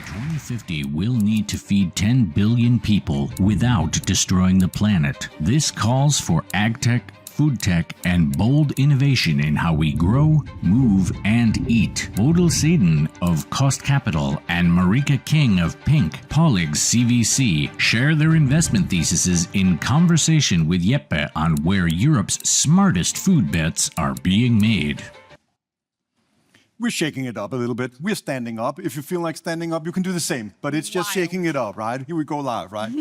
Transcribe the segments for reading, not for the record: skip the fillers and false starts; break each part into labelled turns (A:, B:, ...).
A: 2050, we'll need to feed 10 billion people without destroying the planet. This calls for ag-tech, food tech, and bold innovation in how we grow, move, and eat. Bodil Sidén of Kost Capital and Marika King of PINC, Paulig's CVC, share their investment theses in conversation with Jeppe on where Europe's smartest food bets are being made.
B: We're shaking it up a little bit. We're standing up. If you feel like standing up, you can do the same, but it's just shaking it up, right? Here we go live, right?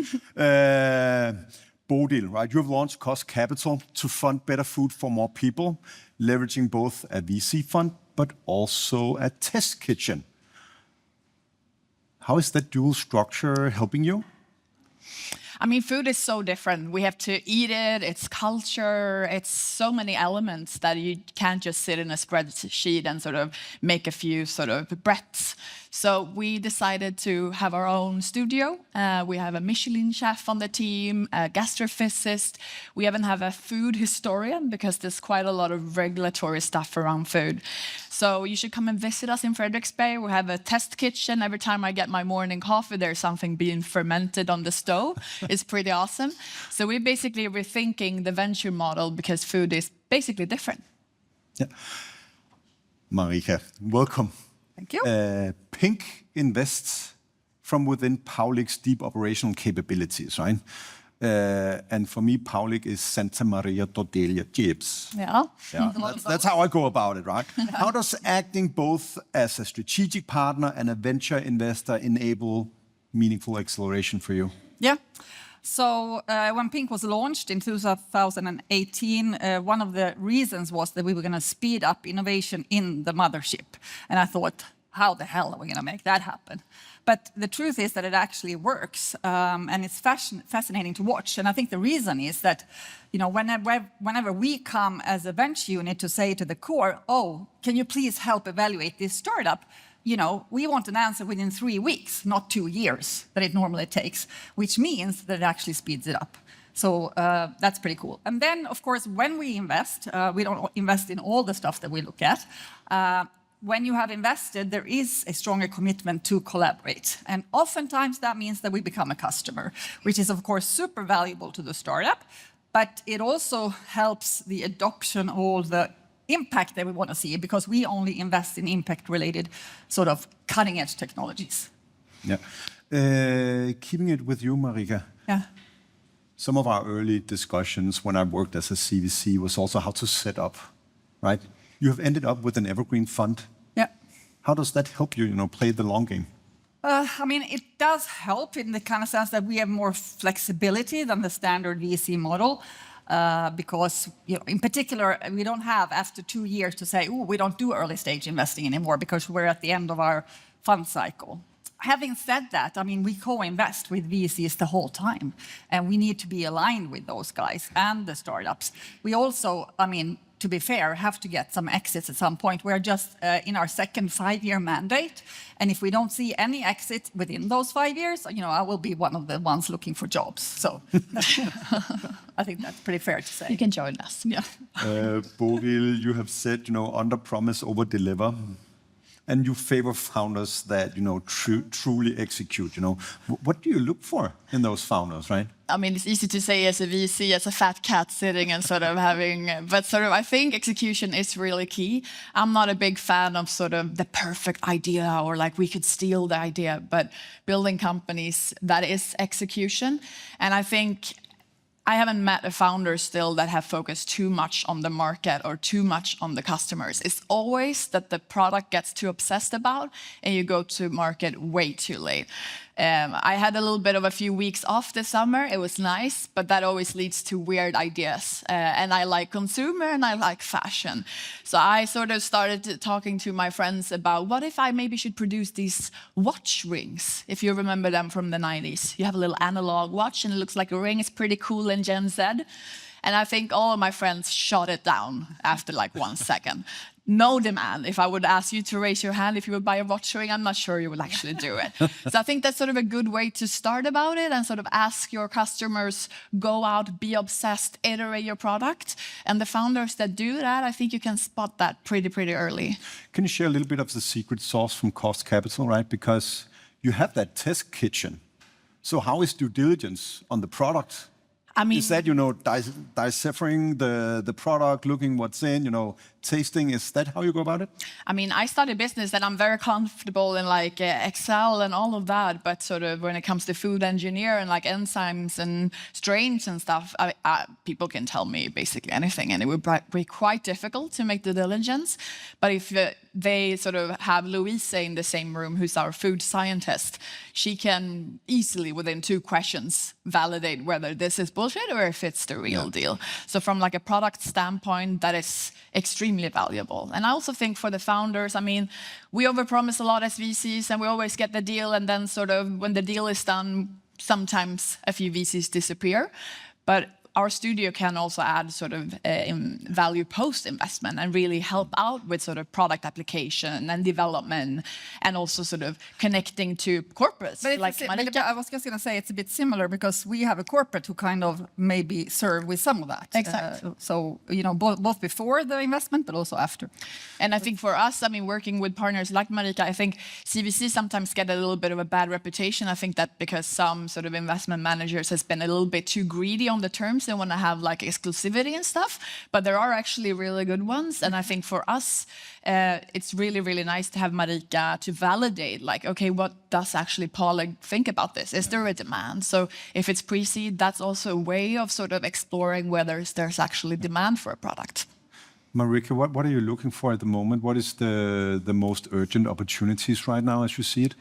B: Bodil, right? You have launched Kost Capital to fund better food for more people, leveraging both a VC fund, but also a test kitchen. How is that dual structure helping you?
C: I mean, food is so different. We have to eat it, it's culture, it's so many elements that you can't just sit in a spreadsheet and sort of make a few sort of breaths. So we decided to have our own studio. We have a Michelin chef on the team, a gastrophysicist. We even have a food historian because there's quite a lot of regulatory stuff around food. So you should come and visit us in Frederiksberg. We have a test kitchen. Every time I get my morning coffee, there's something being fermented on the stove. It's pretty awesome. So we're basically rethinking the venture model because food is basically different.
B: Yeah. Marika, welcome.
C: Thank you.
B: PINC invests from within Paulig's deep operational capabilities, right? And for me, Paulig is Santa Maria d'Ordelia chips.
C: Yeah.
B: That's how I go about it, right? How does acting both as a strategic partner and a venture investor enable meaningful acceleration for you?
D: Yeah. So when PINC was launched in 2018, one of the reasons was that we were going to speed up innovation in the mothership. And I thought, how the hell are we going to make that happen? But the truth is that it actually works, and it's fascinating to watch. And I think the reason is that, you know, whenever we come as a venture unit to say to the core, oh, can you please help evaluate this startup? You know, we want an answer within 3 weeks, not 2 years that it normally takes, which means that it actually speeds it up. So that's pretty cool. And then, of course, when we invest, we don't invest in all the stuff that we look at. When you have invested, there is a stronger commitment to collaborate. And oftentimes that means that we become a customer, which is, of course, super valuable to the startup, but it also helps the adoption of all the impact that we want to see, because we only invest in impact-related sort of cutting-edge technologies.
B: Yeah. Keeping it with you, Marika.
D: Yeah.
B: Some of our early discussions when I worked as a CVC was also how to set up, right? You have ended up with an evergreen fund.
D: Yeah.
B: How does that help you, play the long game?
D: I mean, it does help in the kind of sense that we have more flexibility than the standard VC model. Because, in particular, we don't have, after 2 years, to say, oh, we don't do early stage investing anymore because we're at the end of our fund cycle. Having said that, I mean, we co-invest with VCs the whole time, and we need to be aligned with those guys and the startups. We also, I mean, to be fair, have to get some exits at some point. We're just in our second 5-year mandate, and if we don't see any exit within those 5 years, I will be one of the ones looking for jobs. So I think that's pretty fair to say.
C: You can join us. Yeah.
B: Bodil, you have said, under promise, over deliver. And you favor founders that, truly execute, What do you look for in those founders, right?
C: I mean, it's easy to say as a VC, as a fat cat sitting and sort of having, but sort of I think execution is really key. I'm not a big fan of sort of the perfect idea or like we could steal the idea, but building companies, that is execution. And I think I haven't met a founder still that have focused too much on the market or too much on the customers. It's always that the product gets too obsessed about and you go to market way too late. I had a little bit of a few weeks off this summer. It was nice, but that always leads to weird ideas. And I like consumer and I like fashion. So I sort of started talking to my friends about what if I maybe should produce these watch rings, if you remember them from the 90s. You have a little analog watch and it looks like a ring. It's pretty cool in Gen Z. And I think all of my friends shot it down after like 1 second. No demand. If I would ask you to raise your hand if you would buy a watch ring, I'm not sure you would actually do it. So I think that's sort of a good way to start about it and sort of ask your customers, go out, be obsessed, iterate your product. And the founders that do that, I think you can spot that pretty early.
B: Can you share a little bit of the secret sauce from Kost Capital, right? Because you have that test kitchen. So how is due diligence on the product?
C: I mean,
B: Is that, deciphering the product, looking what's in, tasting? Is that how you go about it?
C: I mean, I started business and I'm very comfortable in like Excel and all of that. But sort of when it comes to food engineer and like enzymes and strains and stuff, people can tell me basically anything. And it would be quite difficult to make the diligence. But if they sort of have Louise in the same room, who's our food scientist, she can easily, within 2 questions, validate whether this is bullshit or if it's the real deal. So from like a product standpoint, that is extremely valuable. And I also think for the founders, I mean, we overpromise a lot as VCs and we always get the deal, and then sort of when the deal is done, sometimes a few VCs disappear. But our studio can also add sort of value post-investment and really help out with sort of product application and development, and also sort of connecting to corporates.
D: But
C: like Marika.
D: I was just going to say it's a bit similar because we have a corporate who kind of maybe serve with some of that.
C: Exactly.
D: So, both before the investment, but also after.
C: And I think for us, I mean, working with partners like Marika, I think CVC sometimes get a little bit of a bad reputation. I think that because some sort of investment managers has been a little bit too greedy on the terms. They want to have like exclusivity and stuff, but there are actually really good ones. And I think for us, it's really, really nice to have Marika to validate, like, okay, what does actually Paulig think about this? Is there a demand? So if it's pre-seed, that's also a way of sort of exploring whether there's actually demand for a product.
B: Marika, what are you looking for at the moment? What is the most urgent opportunities right now as you see it?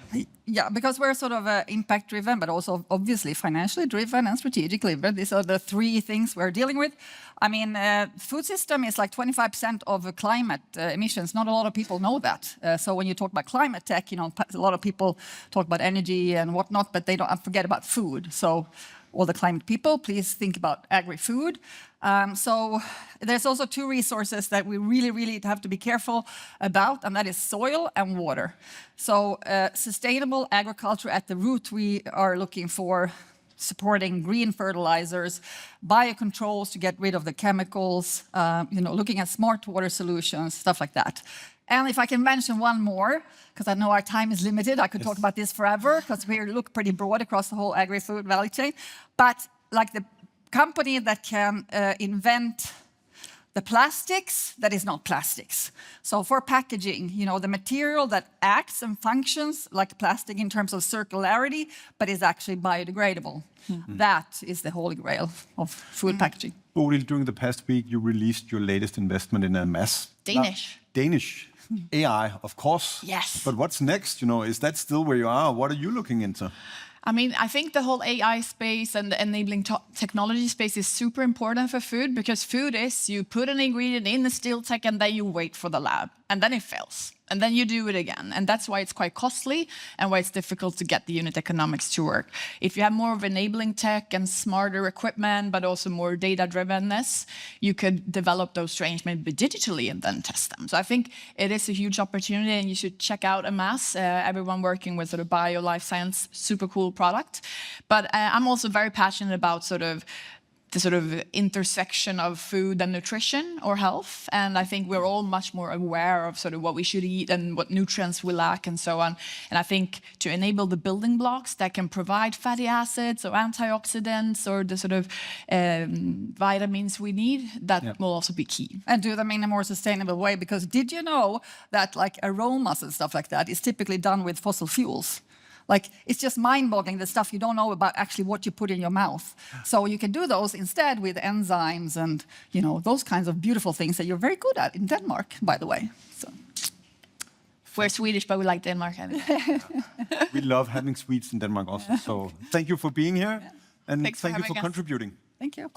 D: Yeah, because we're sort of impact-driven, but also obviously financially driven and strategically. But these are the 3 things we're dealing with. I mean, food system is like 25% of climate emissions. Not a lot of people know that. So when you talk about climate tech, a lot of people talk about energy and whatnot, but they don't forget about food. So all the climate people, please think about agri-food. So there's also 2 resources that we really, really have to be careful about, and that is soil and water. So sustainable agriculture at the root, we are looking for supporting green fertilizers, biocontrols to get rid of the chemicals, looking at smart water solutions, stuff like that. And if I can mention one more, because I know our time is limited, I could talk about this forever, because we look pretty broad across the whole agri-food value chain. But like the company that can invent the plastics that is not plastics. So for packaging, the material that acts and functions like plastic in terms of circularity, but is actually biodegradable. Mm-hmm. That is the holy grail of food packaging.
B: Bodil, during the past week, you released your latest investment in a mass. Danish. AI, of course.
C: Yes.
B: But what's next? Is that still where you are? What are you looking into?
C: I mean, I think the whole AI space and the enabling technology space is super important for food, because food is you put an ingredient in the steel tech and then you wait for the lab and then it fails and then you do it again. And that's why it's quite costly and why it's difficult to get the unit economics to work. If you have more of enabling tech and smarter equipment, but also more data-drivenness, you could develop those strains maybe digitally and then test them. So I think it is a huge opportunity, and you should check out Amass. Everyone working with sort of bio, life science, super cool product. But I'm also very passionate about the sort of intersection of food and nutrition or health. And I think we're all much more aware of sort of what we should eat and what nutrients we lack and so on. And I think to enable the building blocks that can provide fatty acids or antioxidants or the sort of vitamins we need, that will also be key.
D: And do them in a more sustainable way, because did you know that like aromas and stuff like that is typically done with fossil fuels? Like, it's just mind-boggling, the stuff you don't know about actually what you put in your mouth. So you can do those instead with enzymes and, those kinds of beautiful things that you're very good at in Denmark, by the way. So.
C: We're Swedish, but we like Denmark.
B: We love having Swedes in Denmark also. So thank you for being here, and
C: Thanks
B: thank you for
C: us.
B: contributing.
D: Thank you.